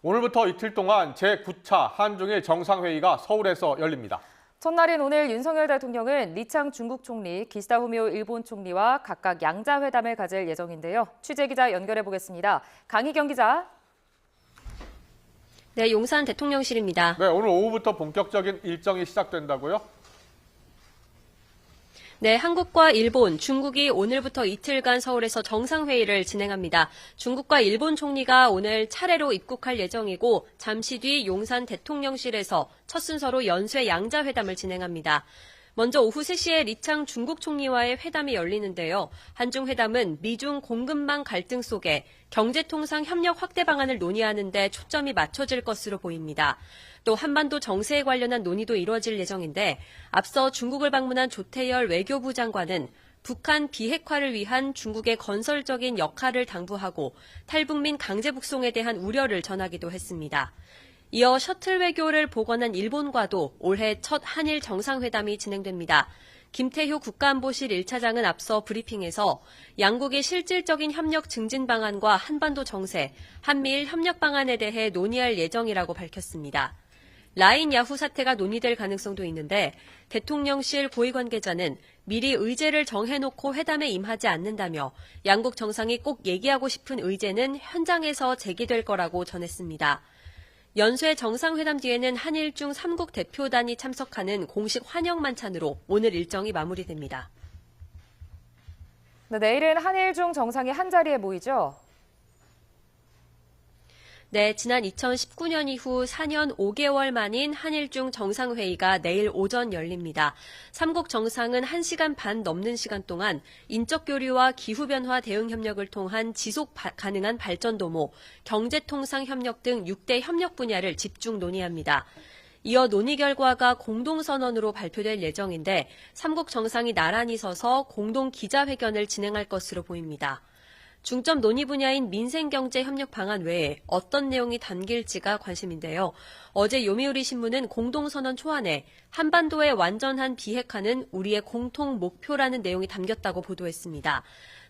오늘부터 이틀 동안 제9차 한중일 정상회의가 서울에서 열립니다. 첫날인 오늘 윤석열 대통령은 리창 중국 총리, 기시다 후미오 일본 총리와 각각 양자회담을 가질 예정인데요. 취재기자 연결해 보겠습니다. 강희경 기자. 네, 용산 대통령실입니다. 네, 오늘 오후부터 본격적인 일정이 시작된다고요? 네, 한국과 일본, 중국이 오늘부터 이틀간 서울에서 정상회의를 진행합니다. 중국과 일본 총리가 오늘 차례로 입국할 예정이고 잠시 뒤 용산 대통령실에서 첫 순서로 연쇄 양자회담을 진행합니다. 먼저 오후 3시에 리창 중국 총리와의 회담이 열리는데요. 한중 회담은 미중 공급망 갈등 속에 경제통상 협력 확대 방안을 논의하는 데 초점이 맞춰질 것으로 보입니다. 또 한반도 정세에 관련한 논의도 이루어질 예정인데 앞서 중국을 방문한 조태열 외교부 장관은 북한 비핵화를 위한 중국의 건설적인 역할을 당부하고 탈북민 강제 북송에 대한 우려를 전하기도 했습니다. 이어 셔틀 외교를 복원한 일본과도 올해 첫 한일 정상회담이 진행됩니다. 김태효 국가안보실 1차장은 앞서 브리핑에서 양국의 실질적인 협력 증진 방안과 한반도 정세, 한미일 협력 방안에 대해 논의할 예정이라고 밝혔습니다. 라인 야후 사태가 논의될 가능성도 있는데 대통령실 고위 관계자는 미리 의제를 정해놓고 회담에 임하지 않는다며 양국 정상이 꼭 얘기하고 싶은 의제는 현장에서 제기될 거라고 전했습니다. 연쇄 정상회담 뒤에는 한일중 3국 대표단이 참석하는 공식 환영 만찬으로 오늘 일정이 마무리됩니다. 네, 내일은 한일중 정상이 한자리에 모이죠. 네, 지난 2019년 이후 4년 5개월 만인 한일중 정상회의가 내일 오전 열립니다. 3국 정상은 1시간 반 넘는 시간 동안 인적 교류와 기후변화 대응 협력을 통한 지속 가능한 발전 도모, 경제통상 협력 등 6대 협력 분야를 집중 논의합니다. 이어 논의 결과가 공동선언으로 발표될 예정인데 3국 정상이 나란히 서서 공동 기자회견을 진행할 것으로 보입니다. 중점 논의 분야인 민생경제 협력 방안 외에 어떤 내용이 담길지가 관심인데요. 어제 요미우리 신문은 공동선언 초안에 한반도의 완전한 비핵화는 우리의 공통 목표라는 내용이 담겼다고 보도했습니다.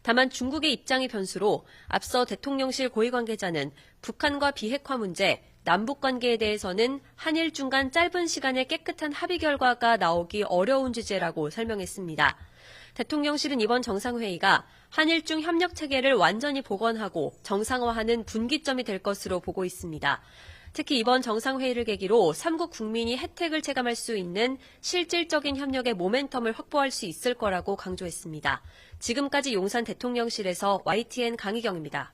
다만 중국의 입장이 변수로 앞서 대통령실 고위 관계자는 북한과 비핵화 문제, 남북관계에 대해서는 한일 간 짧은 시간에 깨끗한 합의 결과가 나오기 어려운 주제라고 설명했습니다. 대통령실은 이번 정상회의가 한일중 협력체계를 완전히 복원하고 정상화하는 분기점이 될 것으로 보고 있습니다. 특히 이번 정상회의를 계기로 3국 국민이 혜택을 체감할 수 있는 실질적인 협력의 모멘텀을 확보할 수 있을 거라고 강조했습니다. 지금까지 용산 대통령실에서 YTN 강희경입니다.